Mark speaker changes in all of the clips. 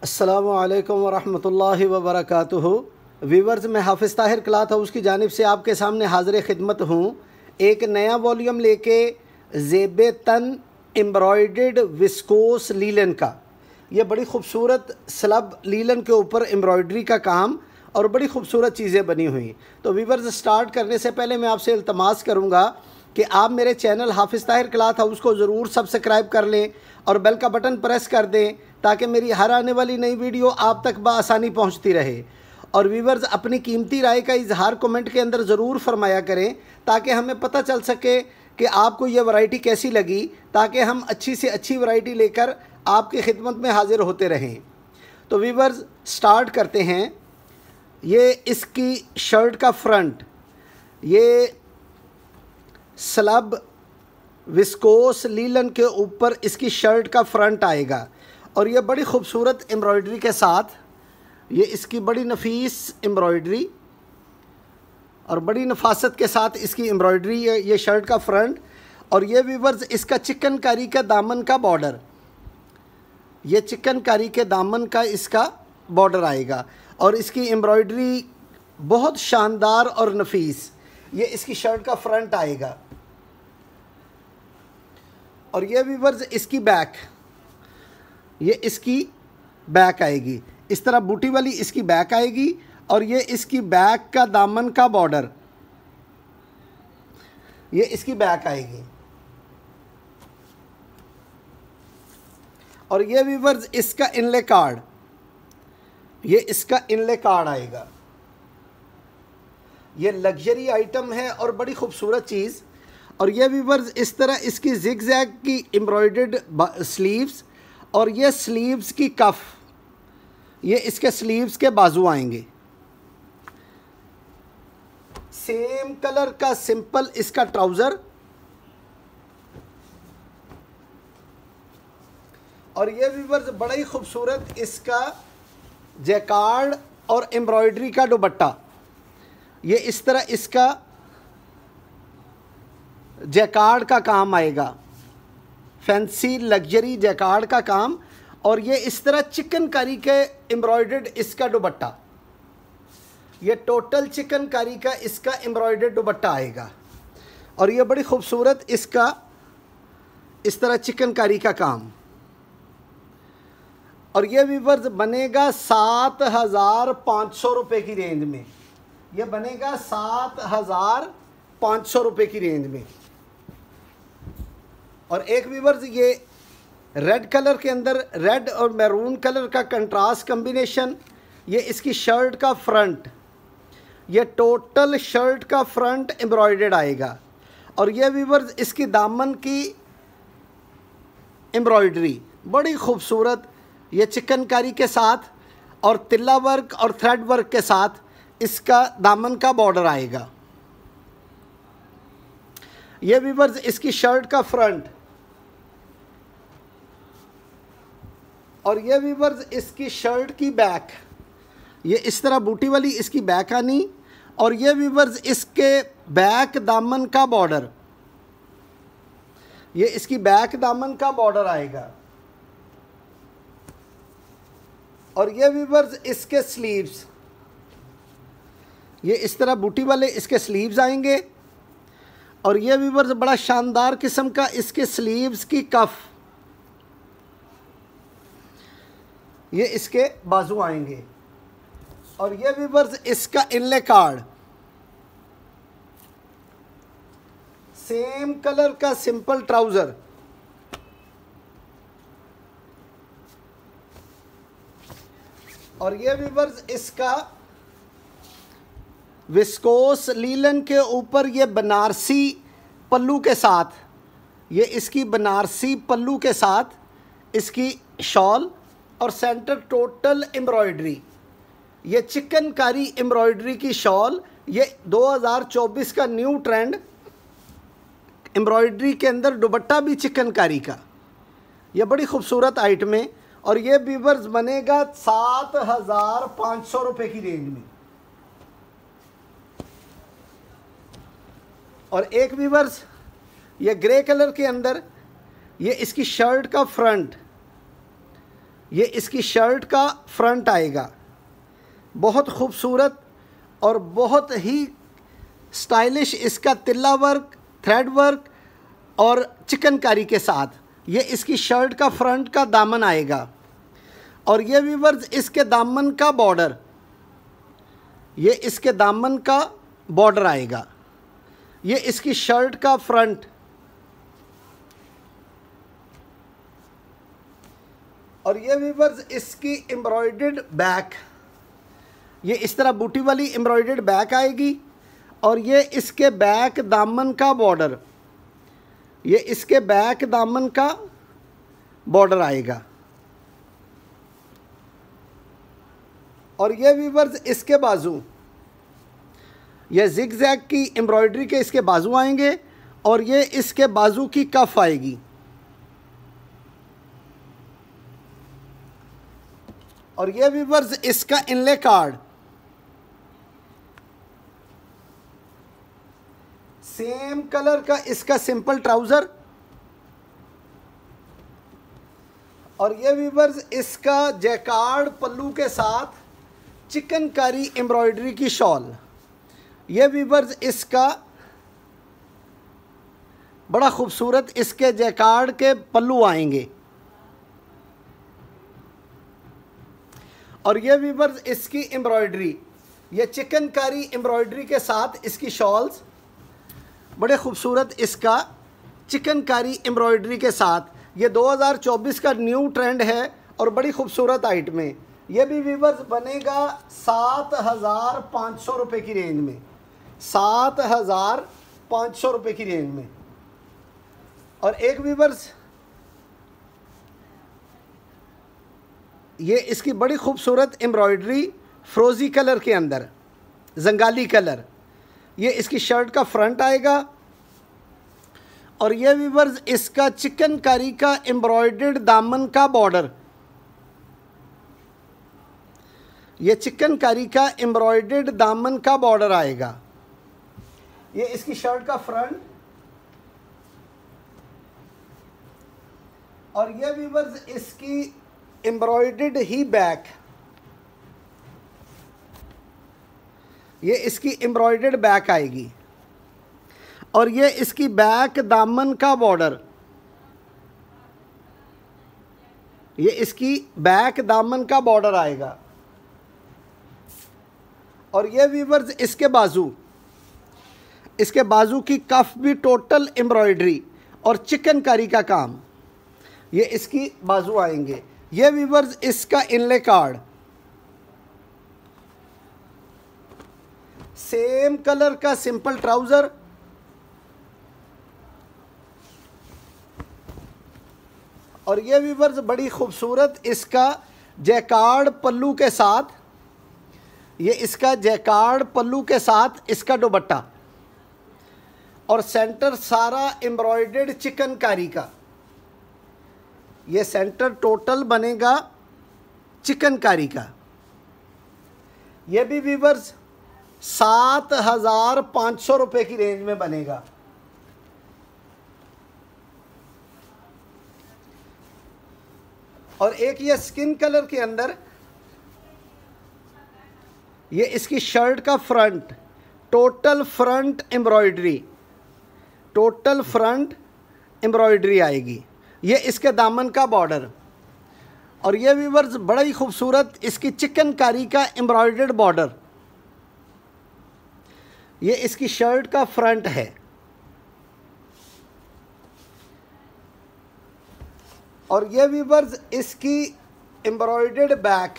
Speaker 1: अस्सलामुअलैकुम वरहमतुल्लाहि वबरकातुहू। वीवर्स, मैं हाफिज़ ताहिर क्लॉथ हाउस की जानिब से आपके सामने हाज़िर खिदमत हूँ। एक नया वॉल्यूम लेके ज़ेब तन एम्ब्रॉयडर्ड विस्कोस लीलन का, ये बड़ी ख़ूबसूरत स्लब लीलन के ऊपर एम्ब्रॉयडरी का काम और बड़ी ख़ूबसूरत चीज़ें बनी हुई। तो वीवर्स, स्टार्ट करने से पहले मैं आपसे इल्तमास करूँगा कि आप मेरे चैनल हाफिज़ ताहिर क्लॉथ हाउस को ज़रूर सब्सक्राइब कर लें और बेल का बटन प्रेस कर दें ताकि मेरी हर आने वाली नई वीडियो आप तक बआसानी पहुंचती रहे। और व्यूवर्स, अपनी कीमती राय का इजहार कमेंट के अंदर ज़रूर फरमाया करें ताकि हमें पता चल सके कि आपको ये वैरायटी कैसी लगी, ताकि हम अच्छी से अच्छी वैरायटी लेकर आपकी खिदमत में हाज़िर होते रहें। तो व्यूवर्स, स्टार्ट करते हैं। ये इसकी शर्ट का फ्रंट, ये स्लब विस्कोस लीलन के ऊपर इसकी शर्ट का फ्रंट आएगा और ये बड़ी ख़ूबसूरत एम्ब्रॉयडरी के साथ, ये इसकी बड़ी नफीस एम्ब्रॉयडरी और बड़ी नफासत के साथ इसकी एम्ब्रॉयडरी, ये शर्ट का फ्रंट। और ये व्यूवर्स, इसका चिकनकारी का दामन का बॉर्डर, ये चिकनकारी के दामन का इसका बॉर्डर आएगा और इसकी एम्ब्रॉयडरी बहुत शानदार और नफीस, ये इसकी शर्ट का फ्रंट आएगा। और ये व्यूवर्स, इसकी बैक, ये इसकी बैक आएगी, इस तरह बूटी वाली इसकी बैक आएगी और ये इसकी बैक का दामन का बॉर्डर, ये इसकी बैक आएगी। और ये व्यूवर्स, इसका इनले कार्ड, ये इसका इनले कार्ड आएगा। ये लग्जरी आइटम है और बड़ी खूबसूरत चीज़। और ये व्यूवर्स, इस तरह इसकी जिग जैग की एम्ब्रॉयडर्ड स्लीव्स और ये स्लीव्स की कफ, ये इसके स्लीव्स के बाजू आएंगे। सेम कलर का सिंपल इसका ट्राउज़र और ये व्यूवर्स, बड़ा ही खूबसूरत इसका जैकार्ड और एम्ब्रॉयडरी का दुपट्टा, ये इस तरह इसका जैकार्ड का काम आएगा, फैंसी लग्जरी जैकार्ड का काम। और ये इस तरह चिकनकारी के एम्ब्रॉयडर्ड इसका दुपट्टा, ये टोटल चिकनकारी का इसका एम्ब्रॉयडर्ड दुपट्टा आएगा और ये बड़ी खूबसूरत इसका इस तरह चिकनकारी का काम। और ये व्यूवर्स बनेगा 7,500 रुपये की रेंज में, ये बनेगा 7,500 रुपये की रेंज में। और एक व्यूवर्स, ये रेड कलर के अंदर रेड और मैरून कलर का कंट्रास्ट कम्बिनेशन, ये इसकी शर्ट का फ्रंट, ये टोटल शर्ट का फ्रंट एम्ब्रॉयडर्ड आएगा। और ये व्यूवर्स, इसकी दामन की एम्ब्रॉयडरी बड़ी खूबसूरत, ये चिकनकारी के साथ और तिल्ला वर्क और थ्रेड वर्क के साथ इसका दामन का बॉर्डर आएगा। ये व्यूवर्स, इसकी शर्ट का फ्रंट और ये व्यूवर्स, इसकी शर्ट की बैक, ये इस तरह बूटी वाली इसकी बैक आनी और ये व्यूवर्स, इसके बैक दामन का बॉर्डर, ये इसकी बैक दामन का बॉर्डर आएगा। और ये व्यूवर्स, इसके स्लीव्स, ये इस तरह बूटी वाले इसके स्लीव्स आएंगे और ये व्यूवर्स, बड़ा शानदार किस्म का इसके स्लीव्स की कफ, ये इसके बाजू आएंगे। और ये व्यूवर्स, इसका इनले कार्ड, सेम कलर का सिंपल ट्राउज़र और ये व्यूवर्स, इसका विस्कोस लीलन के ऊपर ये बनारसी पल्लू के साथ, ये इसकी बनारसी पल्लू के साथ इसकी शॉल और सेंटर टोटल एम्ब्रॉयडरी, ये चिकनकारी एम्ब्रॉयडरी की शॉल। ये 2024 का न्यू ट्रेंड, एम्ब्रॉयडरी के अंदर दुपट्टा भी चिकनकारी का, ये बड़ी खूबसूरत आइटम है। और ये व्यूवर्स बनेगा 7,500 रुपये की रेंज में। और एक व्यूवर्स, ये ग्रे कलर के अंदर, ये इसकी शर्ट का फ्रंट, ये इसकी शर्ट का फ्रंट आएगा, बहुत खूबसूरत और बहुत ही स्टाइलिश इसका तिल्ला वर्क, थ्रेड वर्क और चिकनकारी के साथ ये इसकी शर्ट का फ्रंट का दामन आएगा। और ये व्यूअर्स इसके दामन का बॉर्डर, ये इसके दामन का बॉर्डर आएगा। ये इसकी शर्ट का फ्रंट और ये व्यूअर्स इसकी एम्ब्रॉयडर्ड बैक, ये इस तरह बूटी वाली एम्ब्रॉयडर्ड बैक आएगी। और ये इसके बैक दामन का बॉर्डर, ये इसके बैक दामन का बॉर्डर आएगा। और ये व्यूअर्स इसके बाजू, ये जिग-जैग की एम्ब्रॉयडरी के इसके बाजू आएंगे और ये इसके बाजू की कफ आएगी। और ये व्यूअर्स इसका इनले कार्ड, सेम कलर का इसका सिंपल ट्राउज़र। और ये व्यूअर्स इसका जैकार्ड पल्लू के साथ चिकनकारी एम्ब्रॉयडरी की शॉल। ये व्यूअर्स इसका बड़ा खूबसूरत इसके जैकार्ड के पल्लू आएंगे। और ये व्यूअर्स इसकी एम्ब्रॉयडरी, ये चिकनकारी एम्ब्रॉयडरी के साथ इसकी शॉल्स, बड़े खूबसूरत इसका चिकनकारी एम्ब्रॉयडरी के साथ। ये 2024 का न्यू ट्रेंड है और बड़ी खूबसूरत आइटम है। ये भी व्यूअर्स बनेगा 7,500 रुपये की रेंज में, 7,500 रुपये की रेंज में। और एक व्यूअर्स ये इसकी बड़ी खूबसूरत एम्ब्रॉयडरी फ्रोज़ी कलर के अंदर, जंगाली कलर, ये इसकी शर्ट का फ्रंट आएगा। और ये व्यूअर्स इसका चिकनकारी का एम्ब्रॉयडर्ड दामन का बॉर्डर, ये चिकनकारी का एम्ब्रॉयडर्ड दामन का बॉर्डर आएगा। ये इसकी शर्ट का फ्रंट। और ये व्यूअर्स इसकी एम्ब्रॉयडर्ड ही बैक, ये इसकी एम्ब्रॉयडर्ड बैक आएगी। और ये इसकी बैक दामन का बॉर्डर, ये इसकी बैक दामन का बॉर्डर आएगा। और ये व्यूअर्स इसके बाजू, इसके बाजू की कफ भी टोटल एम्ब्रॉयडरी और चिकनकारी का काम, ये इसकी बाजू आएंगे। ये व्यूअर्स इसका इनले कार्ड, सेम कलर का सिंपल ट्राउज़र। और ये व्यूअर्स बड़ी खूबसूरत इसका जैकार्ड पल्लू के साथ, ये इसका जैकार्ड पल्लू के साथ इसका दुपट्टा। और सेंटर सारा एम्ब्रॉयडर्ड चिकनकारी का, ये सेंटर टोटल बनेगा चिकनकारी का। ये भी व्यूअर्स 7,500 रुपये की रेंज में बनेगा। और एक ये स्किन कलर के अंदर, ये इसकी शर्ट का front, total front embroidery, total front embroidery आएगी। ये इसके दामन का बॉर्डर। और ये व्यूअर्स बड़ा ही खूबसूरत इसकी चिकनकारी का एम्ब्रॉयडर्ड बॉर्डर, ये इसकी शर्ट का फ्रंट है। और ये व्यूअर्स इसकी एम्ब्रॉयडर्ड बैक,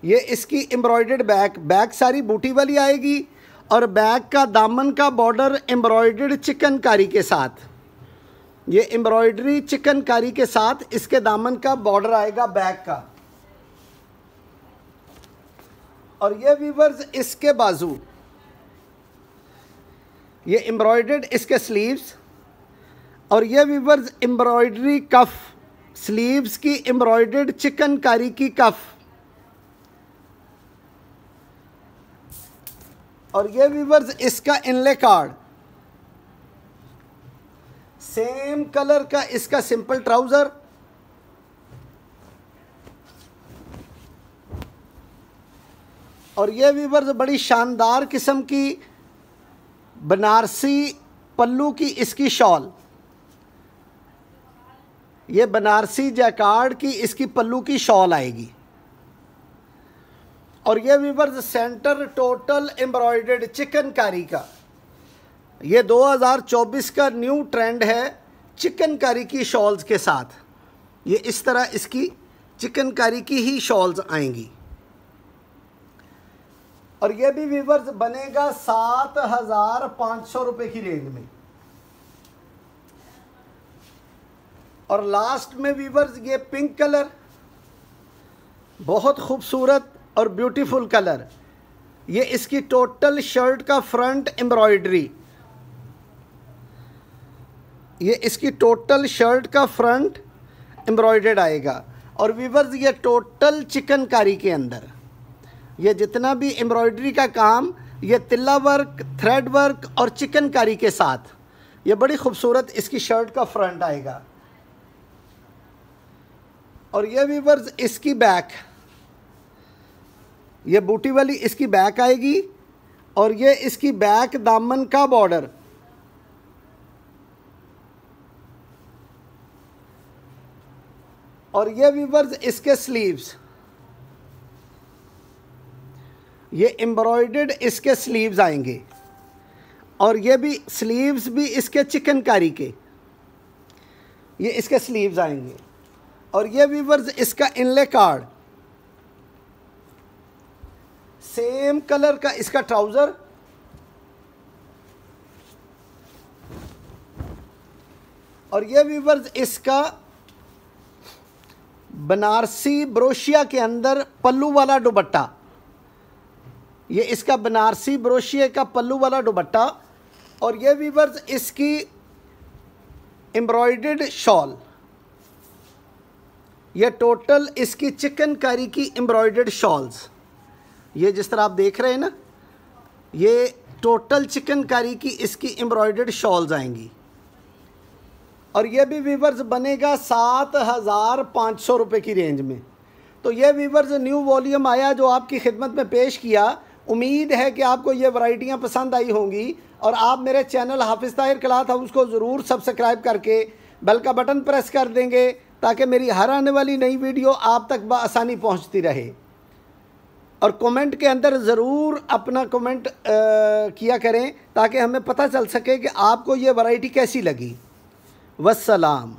Speaker 1: ये इसकी एम्ब्रॉयडर्ड बैक, बैक सारी बूटी वाली आएगी। और बैक का दामन का बॉर्डर एम्ब्रॉयडर्ड चिकनकारी के साथ, ये एम्ब्रॉयडरी चिकनकारी के साथ इसके दामन का बॉर्डर आएगा बैक का। और ये व्यूअर्स इसके बाजू, ये एम्ब्रॉयडर्ड इसके स्लीव्स। और ये व्यूअर्स एम्ब्रॉयडरी कफ, स्लीव्स की एम्ब्रॉयडर्ड चिकनकारी की कफ। और ये व्यूअर्स इसका इनले कार्ड, सेम कलर का इसका सिंपल ट्राउज़र। और ये व्यूअर्स बड़ी शानदार किस्म की बनारसी पल्लू की इसकी शॉल, ये बनारसी जैकार्ड की इसकी पल्लू की शॉल आएगी। और ये viewers centre total embroidered chikankari का, ये 2024 का न्यू ट्रेंड है चिकनकारी की शॉल्स के साथ। ये इस तरह इसकी चिकनकारी की ही शॉल्स आएंगी। और ये भी व्यूअर्स बनेगा 7,500 रुपये की रेंज में। और लास्ट में व्यूअर्स ये पिंक कलर, बहुत खूबसूरत और ब्यूटीफुल कलर, ये इसकी टोटल शर्ट का फ्रंट एम्ब्रॉयडरी, ये इसकी टोटल शर्ट का फ्रंट एम्ब्रॉयडर्ड आएगा। और व्यूअर्स ये टोटल चिकनकारी के अंदर ये जितना भी एम्ब्रॉयडरी का काम, ये तिल्ला वर्क, थ्रेड वर्क और चिकनकारी के साथ ये बड़ी खूबसूरत इसकी शर्ट का फ्रंट आएगा। और ये व्यूअर्स इसकी बैक, ये बूटी वाली इसकी बैक आएगी। और ये इसकी बैक दामन का बॉर्डर, और ये व्यूअर्स इसके स्लीव्स, ये एम्ब्रॉयडर्ड इसके स्लीव्स आएंगे। और ये भी स्लीव्स भी इसके चिकनकारी के, ये इसके स्लीव्स आएंगे। और ये व्यूअर्स इसका इनले कार्ड, सेम कलर का इसका ट्राउज़र। और ये व्यूअर्स इसका बनारसी ब्रोशिया के अंदर पल्लू वाला दुपट्टा, ये इसका बनारसी ब्रोशिया का पल्लू वाला दुपट्टा। और ये व्यूअर्स इसकी एम्ब्रॉयडर्ड शॉल, ये टोटल इसकी चिकनकारी की एम्ब्रॉयडर्ड शॉल्स, ये जिस तरह आप देख रहे हैं ना, ये टोटल चिकनकारी की इसकी एम्ब्रॉयडर्ड शॉल्स आएंगी। और ये भी व्यूअर्स बनेगा 7,500 रुपये की रेंज में। तो ये व्यूअर्स न्यू वॉल्यूम आया जो आपकी खिदमत में पेश किया। उम्मीद है कि आपको ये वैरायटियाँ पसंद आई होंगी। और आप मेरे चैनल हाफिज़ ताहिर क्लॉथ हाउस को ज़रूर सब्सक्राइब करके बेल का बटन प्रेस कर देंगे ताकि मेरी हर आने वाली नई वीडियो आप तक बआसानी पहुंचती रहे। और कमेंट के अंदर ज़रूर अपना कमेंट किया करें ताकि हमें पता चल सके कि आपको ये वैरायटी कैसी लगी। वस्सलाम।